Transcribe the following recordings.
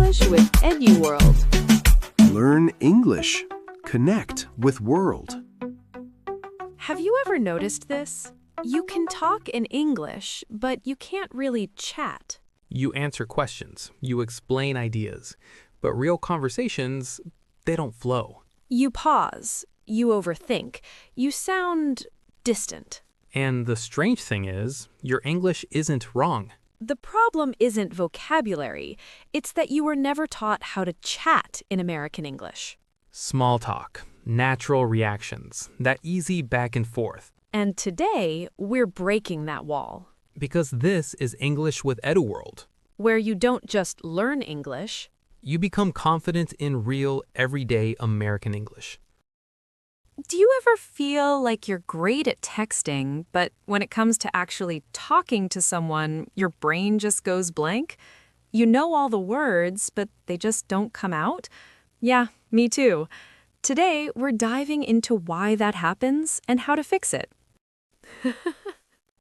English with EduWorld. Learn English. Connect with world. Have you ever noticed this? You can talk in English, but you can't really chat. You answer questions, you explain ideas, but real conversations, they don't flow. You pause, you overthink, you sound distant. And the strange thing is, your English isn't wrong. The problem isn't vocabulary, it's that you were never taught how to chat in American English. Small talk, natural reactions, that easy back and forth. And today, we're breaking that wall, Because this is English with EduWorld. where you don't just learn English. You become confident in real, everyday American English. Do you ever feel like you're great at texting, but when it comes to actually talking to someone, your brain just goes blank? You know all the words, but they just don't come out? Yeah, me too. Today, we're diving into why that happens and how to fix it.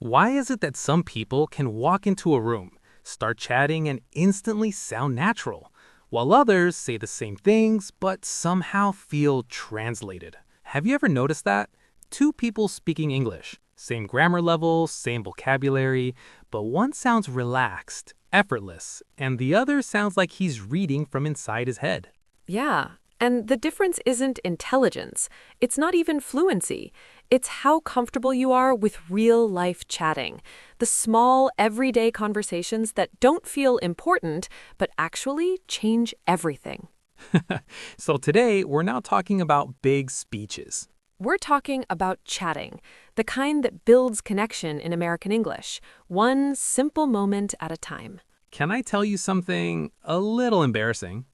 Why is it that some people can walk into a room, start chatting, and instantly sound natural, while others say the same things but somehow feel translated? Have you ever noticed that? Two people speaking English, same grammar level, same vocabulary, but one sounds relaxed, effortless, and the other sounds like he's reading from inside his head. Yeah, and the difference isn't intelligence. It's not even fluency. It's how comfortable you are with real-life chatting. The small, everyday conversations that don't feel important, but actually change everything. So today, we're now talking about big speeches. We're talking about chatting, the kind that builds connection in American English, one simple moment at a time. Can I tell you something a little embarrassing?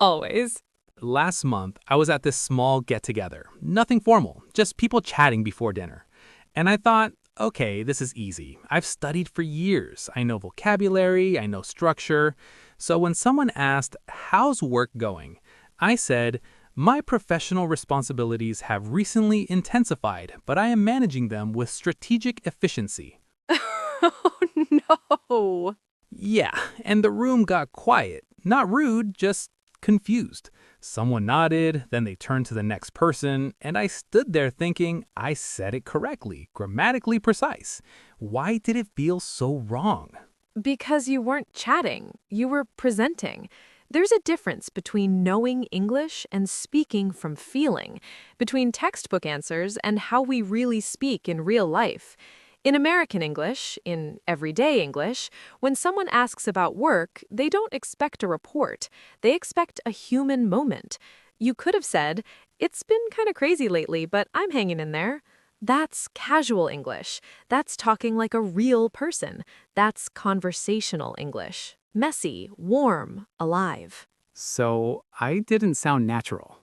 Always. Last month, I was at this small get-together. Nothing formal, just people chatting before dinner. And I thought, okay, this is easy. I've studied for years. I know vocabulary, I know structure. So when someone asked, how's work going? I said, my professional responsibilities have recently intensified, but I am managing them with strategic efficiency. Oh, no. Yeah, and the room got quiet. Not rude, just confused. Someone nodded, then they turned to the next person, and I stood there thinking I said it correctly, grammatically precise. Why did it feel so wrong? Because you weren't chatting, you were presenting. There's a difference between knowing English and speaking from feeling, between textbook answers and how we really speak in real life. In American English, in everyday English, when someone asks about work, they don't expect a report. They expect a human moment. You could have said, "It's been kind of crazy lately, but I'm hanging in there." That's casual English. That's talking like a real person. That's conversational English. Messy, warm, alive. So I didn't sound natural.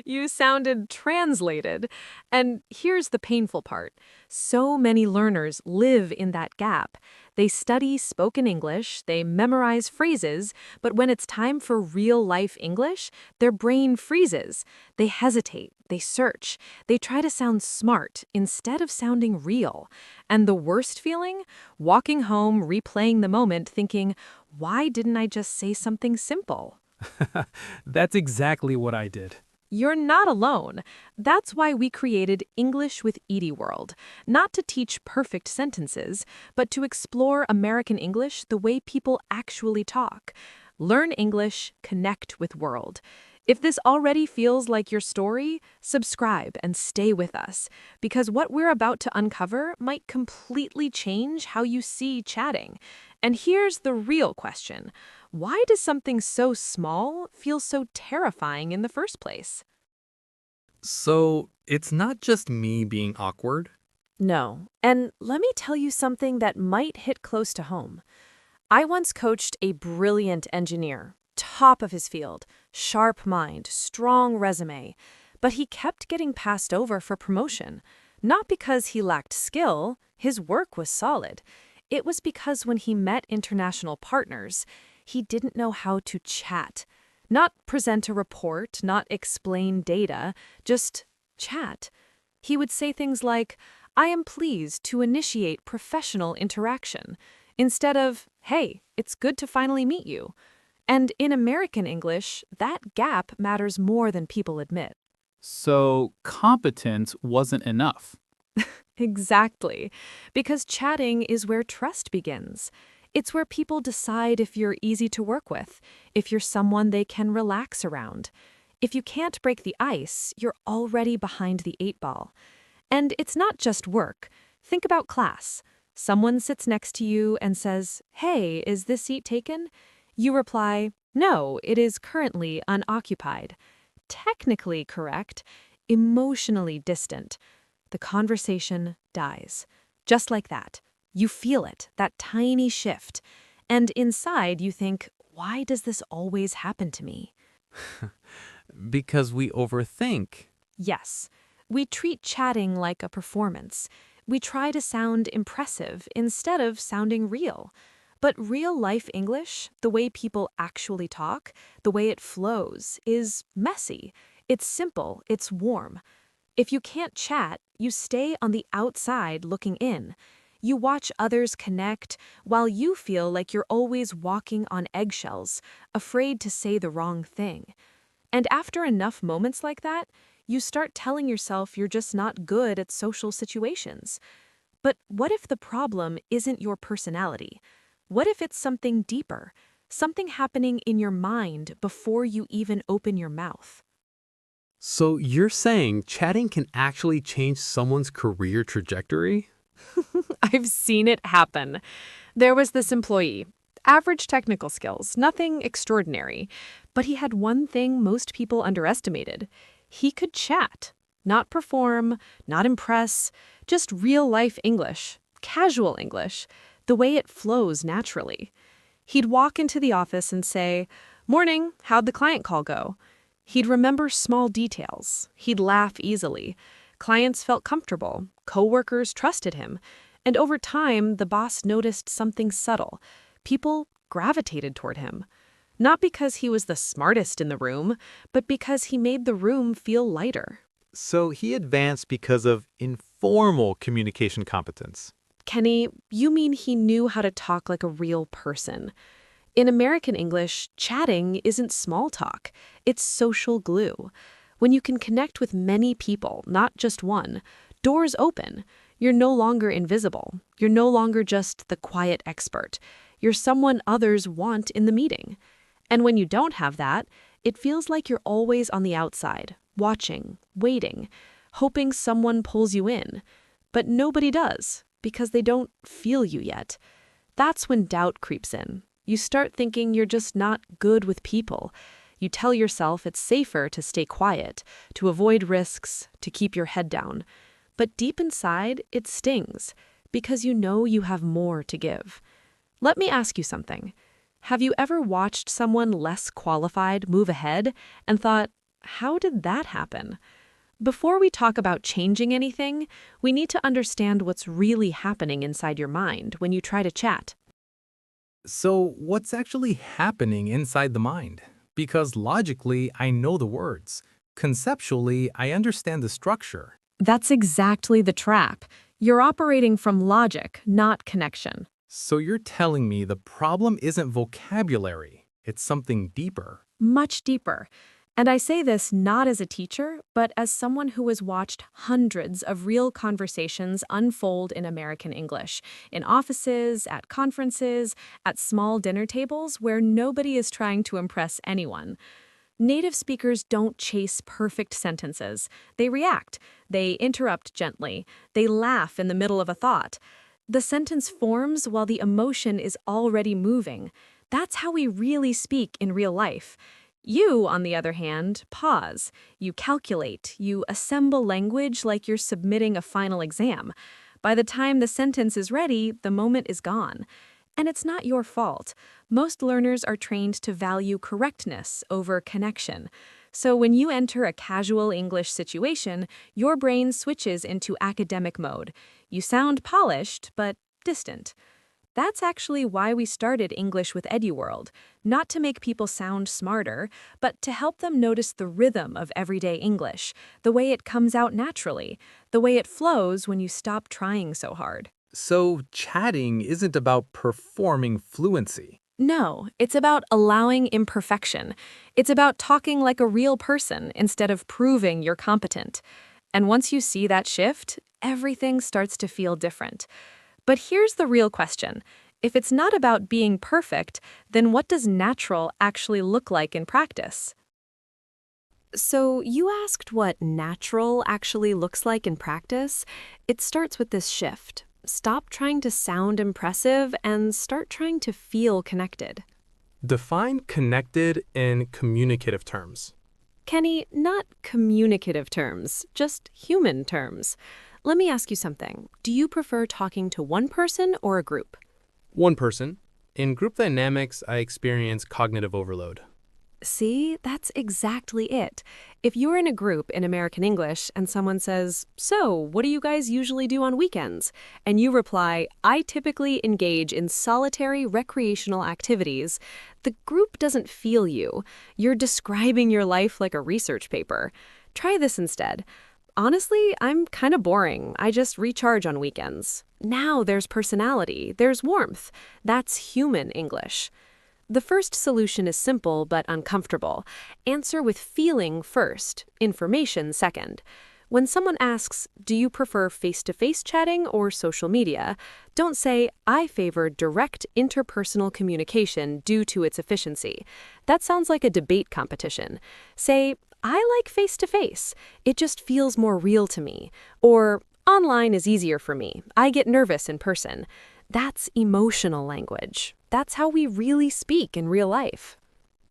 You sounded translated. And here's the painful part. So many learners live in that gap. They study spoken English, they memorize phrases, but when it's time for real-life English, their brain freezes. They hesitate, they search, they try to sound smart instead of sounding real. And the worst feeling? Walking home, replaying the moment, thinking, why didn't I just say something simple? That's exactly what I did. You're not alone. That's why we created English with EduWorld, not to teach perfect sentences, but to explore American English the way people actually talk. Learn English, connect with world. If this already feels like your story, subscribe and stay with us, because what we're about to uncover might completely change how you see chatting. And here's the real question. Why does something so small feel so terrifying in the first place? So, it's not just me being awkward? No. And let me tell you something that might hit close to home. I once coached a brilliant engineer, top of his field, sharp mind, strong resume, but he kept getting passed over for promotion. Not because he lacked skill, his work was solid. It was because when he met international partners, he didn't know how to chat. Not present a report, not explain data, just chat. He would say things like, I am pleased to initiate professional interaction, instead of, hey, it's good to finally meet you. And in American English, that gap matters more than people admit. So, competence wasn't enough. Exactly. Because chatting is where trust begins. It's where people decide if you're easy to work with, if you're someone they can relax around. If you can't break the ice, you're already behind the 8 ball. And it's not just work. Think about class. Someone sits next to you and says, "Hey, is this seat taken?" You reply, "No, it is currently unoccupied." Technically correct, emotionally distant. The conversation dies. Just like that. You feel it, that tiny shift. And inside you think, why does this always happen to me? Because we overthink. Yes, we treat chatting like a performance. We try to sound impressive instead of sounding real. But real life English, the way people actually talk, the way it flows, is messy. It's simple, it's warm. If you can't chat, you stay on the outside looking in. You watch others connect while you feel like you're always walking on eggshells, afraid to say the wrong thing. And after enough moments like that, you start telling yourself you're just not good at social situations. But what if the problem isn't your personality? What if it's something deeper, something happening in your mind before you even open your mouth? So you're saying chatting can actually change someone's career trajectory? I've seen it happen. There was this employee, average technical skills, nothing extraordinary, but he had one thing most people underestimated. He could chat, not perform, not impress, just real life English, casual English, the way it flows naturally. He'd walk into the office and say, "Morning, how'd the client call go?" He'd remember small details. He'd laugh easily. Clients felt comfortable. Coworkers trusted him. And over time, the boss noticed something subtle. People gravitated toward him. Not because he was the smartest in the room, but because he made the room feel lighter. So he advanced because of informal communication competence. Kenny, you mean he knew how to talk like a real person. In American English, chatting isn't small talk. It's social glue. When you can connect with many people, not just one, doors open. You're no longer invisible. You're no longer just the quiet expert. You're someone others want in the meeting. And when you don't have that, it feels like you're always on the outside, watching, waiting, hoping someone pulls you in. But nobody does, because they don't feel you yet. That's when doubt creeps in. You start thinking you're just not good with people. You tell yourself it's safer to stay quiet, to avoid risks, to keep your head down. But deep inside, it stings, because you know you have more to give. Let me ask you something. Have you ever watched someone less qualified move ahead and thought, how did that happen? Before we talk about changing anything, we need to understand what's really happening inside your mind when you try to chat. So what's actually happening inside the mind? Because logically, I know the words. Conceptually, I understand the structure. That's exactly the trap. You're operating from logic, not connection. So you're telling me the problem isn't vocabulary, it's something deeper. Much deeper. And I say this not as a teacher, but as someone who has watched hundreds of real conversations unfold in American English, in offices, at conferences, at small dinner tables where nobody is trying to impress anyone. Native speakers don't chase perfect sentences. They react. They interrupt gently. They laugh in the middle of a thought. The sentence forms while the emotion is already moving. That's how we really speak in real life. You, on the other hand, pause. You calculate. You assemble language like you're submitting a final exam. By the time the sentence is ready, the moment is gone. And it's not your fault. Most learners are trained to value correctness over connection. So when you enter a casual English situation, your brain switches into academic mode. You sound polished, but distant. That's actually why we started English with EduWorld, not to make people sound smarter, but to help them notice the rhythm of everyday English, the way it comes out naturally, the way it flows when you stop trying so hard. So chatting isn't about performing fluency. No, it's about allowing imperfection. It's about talking like a real person instead of proving you're competent. And once you see that shift, everything starts to feel different. But here's the real question. If it's not about being perfect, then what does natural actually look like in practice? So, you asked what natural actually looks like in practice? It starts with this shift. Stop trying to sound impressive and start trying to feel connected. Define connected in communicative terms. Kenny, not communicative terms, just human terms. Let me ask you something. Do you prefer talking to one person or a group? One person. In group dynamics, I experience cognitive overload. See, that's exactly it. If you're in a group in American English and someone says, "So, what do you guys usually do on weekends?" and you reply, "I typically engage in solitary recreational activities," the group doesn't feel you. You're describing your life like a research paper. Try this instead. "Honestly, I'm kind of boring. I just recharge on weekends." Now there's personality, there's warmth. That's human English. The first solution is simple but uncomfortable. Answer with feeling first, information second. When someone asks, "Do you prefer face-to-face chatting or social media?" don't say, "I favor direct interpersonal communication due to its efficiency." That sounds like a debate competition. Say, "I like face-to-face. It just feels more real to me." Or, "Online is easier for me. I get nervous in person." That's emotional language. That's how we really speak in real life.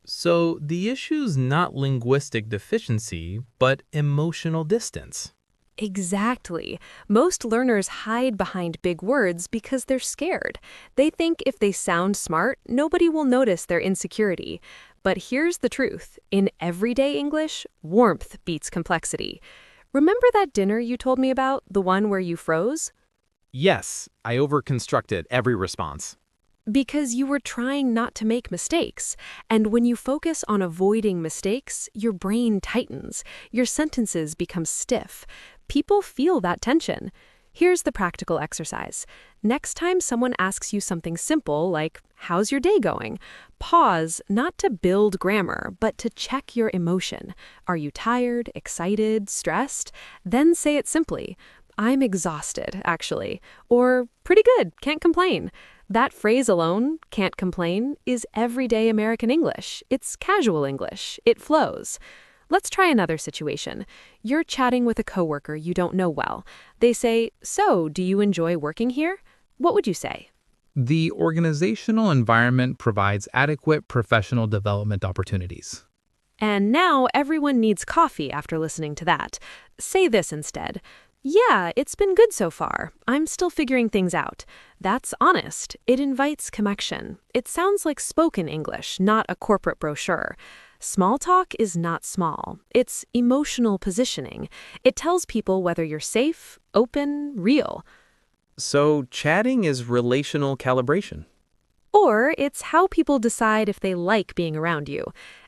So the issue's not linguistic deficiency, but emotional distance. Exactly. Most learners hide behind big words because they're scared. They think if they sound smart, nobody will notice their insecurity. But here's the truth. In everyday English, warmth beats complexity. Remember that dinner you told me about, the one where you froze? Yes, I overconstructed every response. Because you were trying not to make mistakes. And when you focus on avoiding mistakes, your brain tightens. Your sentences become stiff. People feel that tension. Here's the practical exercise. Next time someone asks you something simple like, "How's your day going?" pause, not to build grammar, but to check your emotion. Are you tired, excited, stressed? Then say it simply. "I'm exhausted, actually." Or, "Pretty good, can't complain." That phrase alone, "can't complain," is everyday American English. It's casual English. It flows. Let's try another situation. You're chatting with a coworker you don't know well. They say, "So, do you enjoy working here?" What would you say? The organizational environment provides adequate professional development opportunities. And now everyone needs coffee after listening to that. Say this instead. "Yeah, it's been good so far. I'm still figuring things out." That's honest. It invites connection. It sounds like spoken English, not a corporate brochure. Small talk is not small. It's emotional positioning. It tells people whether you're safe, open, real. So chatting is relational calibration. Or it's how people decide if they like being around you.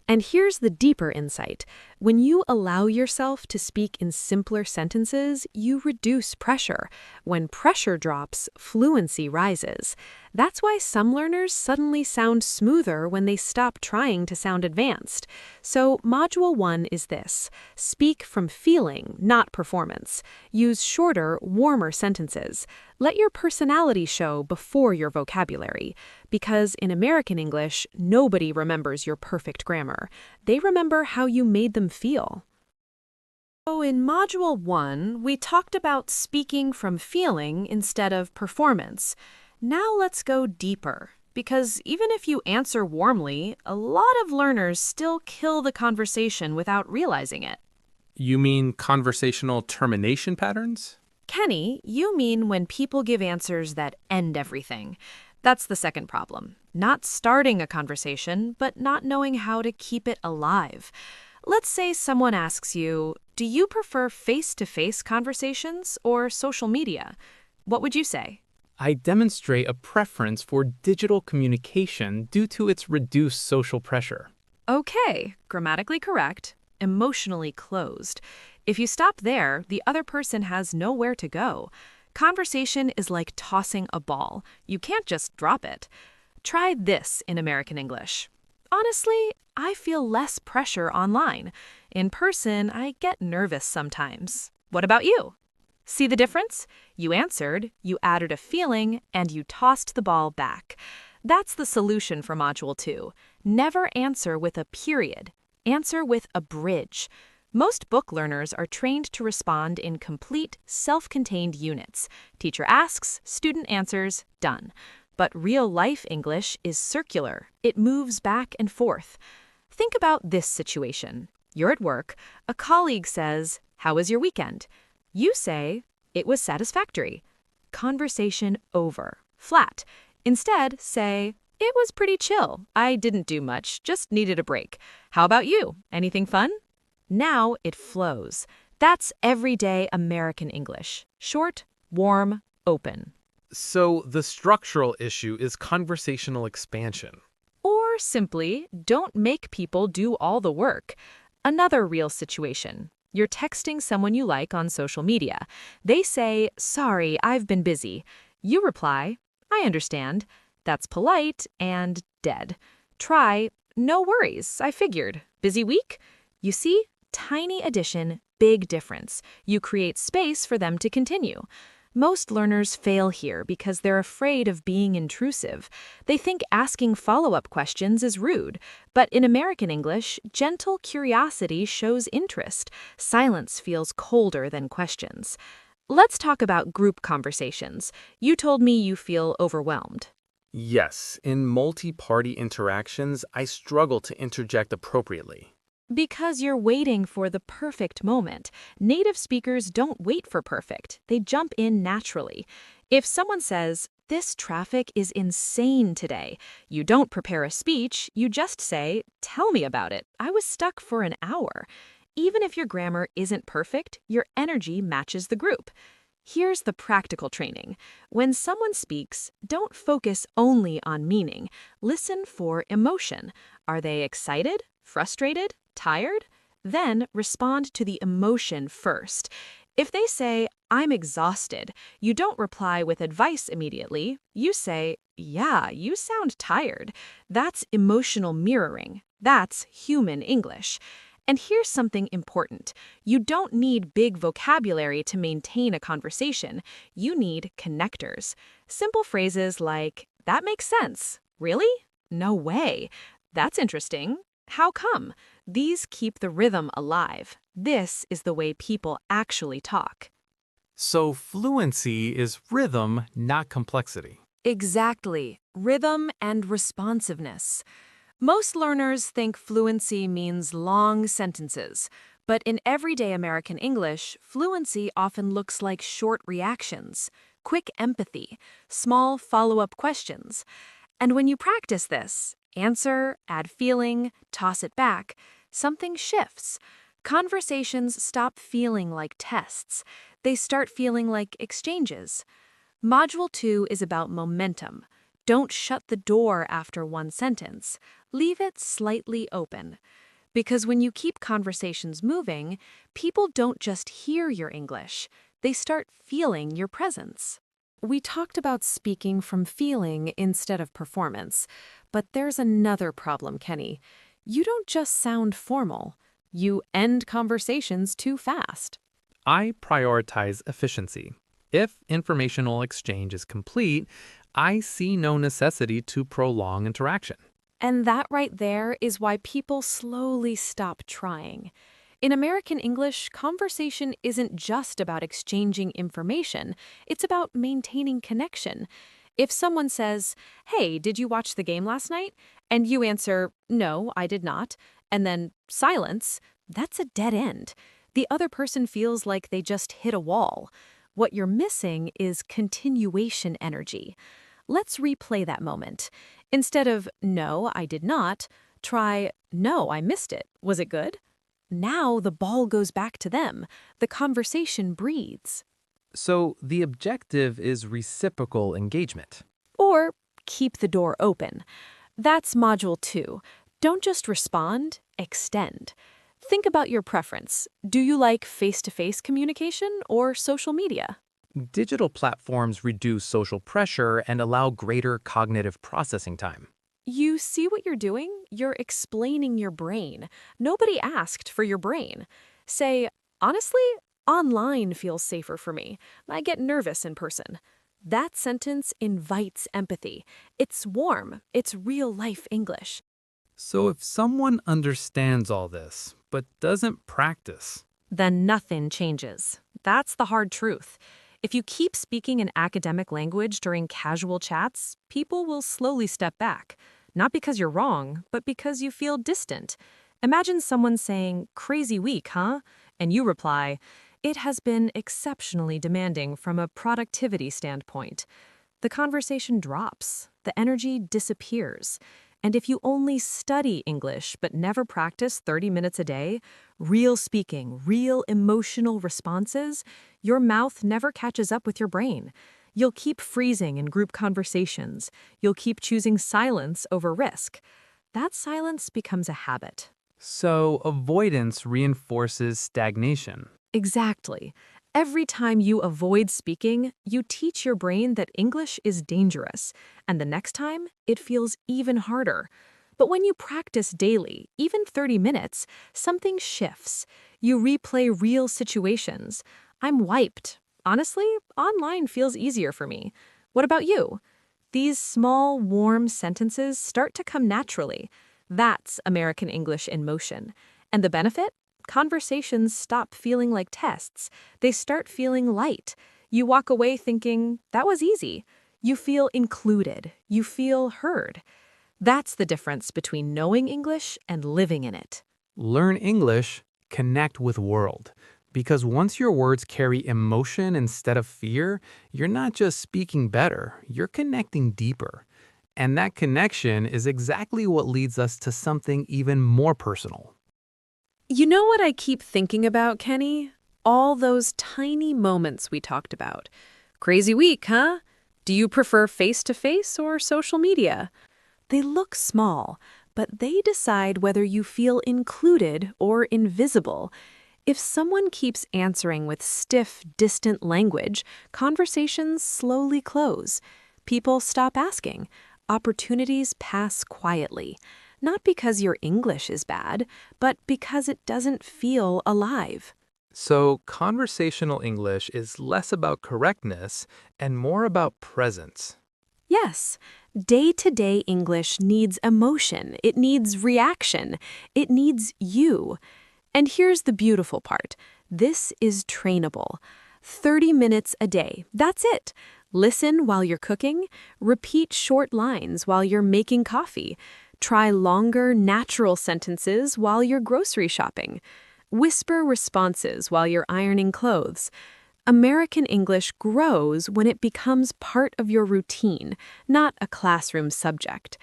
And here's the deeper insight. When you allow yourself to speak in simpler sentences, you reduce pressure. When pressure drops, fluency rises. That's why some learners suddenly sound smoother when they stop trying to sound advanced. So, Module 1 is this. Speak from feeling, not performance. Use shorter, warmer sentences. Let your personality show before your vocabulary. Because in American English, nobody remembers your perfect grammar. They remember how you made them feel. So in Module 1, we talked about speaking from feeling instead of performance. Now let's go deeper. Because even if you answer warmly, a lot of learners still kill the conversation without realizing it. You mean conversational termination patterns? Kenny, you mean when people give answers that end everything. That's the second problem. Not starting a conversation, but not knowing how to keep it alive. Let's say someone asks you, "Do you prefer face-to-face conversations or social media?" What would you say? I demonstrate a preference for digital communication due to its reduced social pressure. Okay, grammatically correct, emotionally closed. If you stop there, the other person has nowhere to go. Conversation is like tossing a ball. You can't just drop it. Try this in American English. Honestly, I feel less pressure online. In person, I get nervous sometimes. What about you? See the difference? You answered, you added a feeling, and you tossed the ball back. That's the solution for Module 2. Never answer with a period. Answer with a bridge. Most book learners are trained to respond in complete, self-contained units. Teacher asks, student answers, done. But real-life English is circular. It moves back and forth. Think about this situation. You're at work. A colleague says, "How was your weekend?" You say, "It was satisfactory." Conversation over. Flat. Instead, say, "It was pretty chill. I didn't do much, just needed a break. How about you? Anything fun?" Now it flows. That's everyday American English. Short, warm, open. So the structural issue is conversational expansion. Or simply, don't make people do all the work. Another real situation. You're texting someone you like on social media. They say, "Sorry, I've been busy." You reply, "I understand." That's polite and dead. Try, "No worries, I figured. Busy week?" You see, tiny addition, big difference. You create space for them to continue. Most learners fail here because they're afraid of being intrusive. They think asking follow-up questions is rude. But in American English, gentle curiosity shows interest. Silence feels colder than questions. Let's talk about group conversations. You told me you feel overwhelmed. Yes, in multi-party interactions, I struggle to interject appropriately. Because you're waiting for the perfect moment. Native speakers don't wait for perfect. They jump in naturally. If someone says, "This traffic is insane today," you don't prepare a speech, you just say, "Tell me about it. I was stuck for an hour." Even if your grammar isn't perfect, your energy matches the group. Here's the practical training. When someone speaks, don't focus only on meaning. Listen for emotion. Are they excited, frustrated, tired? Then respond to the emotion first. If they say, "I'm exhausted," you don't reply with advice immediately. You say, "Yeah, you sound tired." That's emotional mirroring. That's human English. And here's something important. You don't need big vocabulary to maintain a conversation. You need connectors. Simple phrases like, "That makes sense." "Really? No way." "That's interesting." "How come?" These keep the rhythm alive. This is the way people actually talk. So fluency is rhythm, not complexity. Exactly. Rhythm and responsiveness. Most learners think fluency means long sentences, but in everyday American English, fluency often looks like short reactions, quick empathy, small follow-up questions. And when you practice this, answer, add feeling, toss it back, something shifts. Conversations stop feeling like tests. They start feeling like exchanges. Module 2 is about momentum. Don't shut the door after one sentence. Leave it slightly open. Because when you keep conversations moving, people don't just hear your English. They start feeling your presence. We talked about speaking from feeling instead of performance. But there's another problem, Kenny. You don't just sound formal. You end conversations too fast. I prioritize efficiency. If informational exchange is complete, I see no necessity to prolong interaction. And that right there is why people slowly stop trying. In American English, conversation isn't just about exchanging information. It's about maintaining connection. If someone says, "Hey, did you watch the game last night?" and you answer, "No, I did not," and then silence, that's a dead end. The other person feels like they just hit a wall. What you're missing is continuation energy. Let's replay that moment. Instead of, "No, I did not," try, "No, I missed it. Was it good?" Now the ball goes back to them. The conversation breathes. So the objective is reciprocal engagement. Or keep the door open. That's Module 2. Don't just respond, extend. Think about your preference. Do you like face-to-face communication or social media? Digital platforms reduce social pressure and allow greater cognitive processing time. You see what you're doing? You're explaining your brain. Nobody asked for your brain. Say, honestly, online feels safer for me. I get nervous in person. That sentence invites empathy. It's warm. It's real life English. So if someone understands all this, but doesn't practice, Then nothing changes. That's the hard truth. If you keep speaking an academic language during casual chats, people will slowly step back. Not because you're wrong, but because you feel distant. Imagine someone saying, "Crazy week, huh?" And you reply, "It has been exceptionally demanding from a productivity standpoint." The conversation drops, the energy disappears. And if you only study English but never practice 30 minutes a day, real speaking, real emotional responses, your mouth never catches up with your brain. You'll keep freezing in group conversations. You'll keep choosing silence over risk. That silence becomes a habit. so avoidance reinforces stagnation. Exactly. Every time you avoid speaking, you teach your brain that English is dangerous, and the next time, it feels even harder. But when you practice daily, even 30 minutes, something shifts. You replay real situations. I'm wiped. Honestly, online feels easier for me. What about you? These small, warm sentences start to come naturally. That's American English in motion. And the benefit? Conversations stop feeling like tests. They start feeling light. You walk away thinking, that was easy. You feel included. You feel heard. That's the difference between knowing English and living in it. Learn English, connect with world. Because once your words carry emotion instead of fear, you're not just speaking better, you're connecting deeper. And that connection is exactly what leads us to something even more personal. You know what I keep thinking about, Kenny? All those tiny moments we talked about. Crazy week, huh? Do you prefer face-to-face or social media? They look small, but they decide whether you feel included or invisible. If someone keeps answering with stiff, distant language, conversations slowly close. People stop asking. Opportunities pass quietly. Not because your English is bad, but because it doesn't feel alive. So, conversational English is less about correctness and more about presence. Yes, day-to-day English needs emotion. It needs reaction. It needs you. And here's the beautiful part. This is trainable. 30 minutes a day. That's it. Listen while you're cooking. Repeat short lines while you're making coffee. Try longer, natural sentences while you're grocery shopping. Whisper responses while you're ironing clothes. American English grows when it becomes part of your routine, not a classroom subject.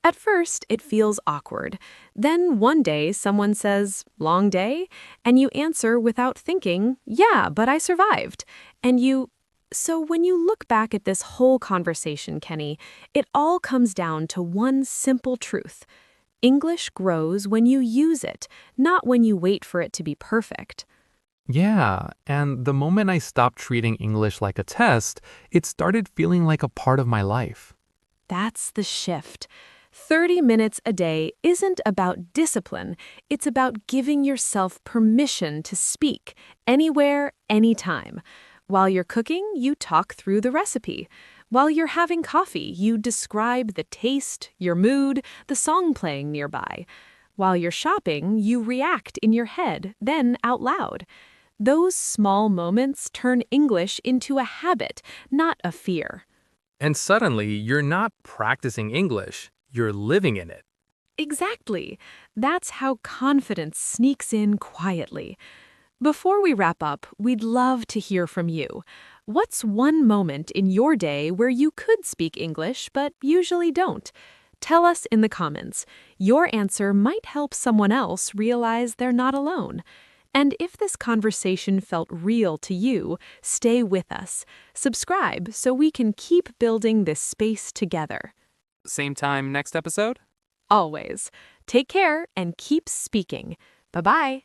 At first, it feels awkward. Then one day, someone says, "Long day?" And you answer without thinking, "Yeah, but I survived." So when you look back at this whole conversation, Kenny, it all comes down to one simple truth. English grows when you use it, not when you wait for it to be perfect. Yeah, and the moment I stopped treating English like a test, it started feeling like a part of my life. That's the shift. 30 minutes a day isn't about discipline. It's about giving yourself permission to speak anywhere, anytime. While you're cooking, you talk through the recipe. While you're having coffee, you describe the taste, your mood, the song playing nearby. While you're shopping, you react in your head, then out loud. Those small moments turn English into a habit, not a fear. And suddenly, you're not practicing English, you're living in it. Exactly. That's how confidence sneaks in quietly. Before we wrap up, we'd love to hear from you. What's one moment in your day where you could speak English but usually don't? Tell us in the comments. Your answer might help someone else realize they're not alone. And if this conversation felt real to you, stay with us. Subscribe so we can keep building this space together. Same time next episode? Always. Take care and keep speaking. Bye-bye.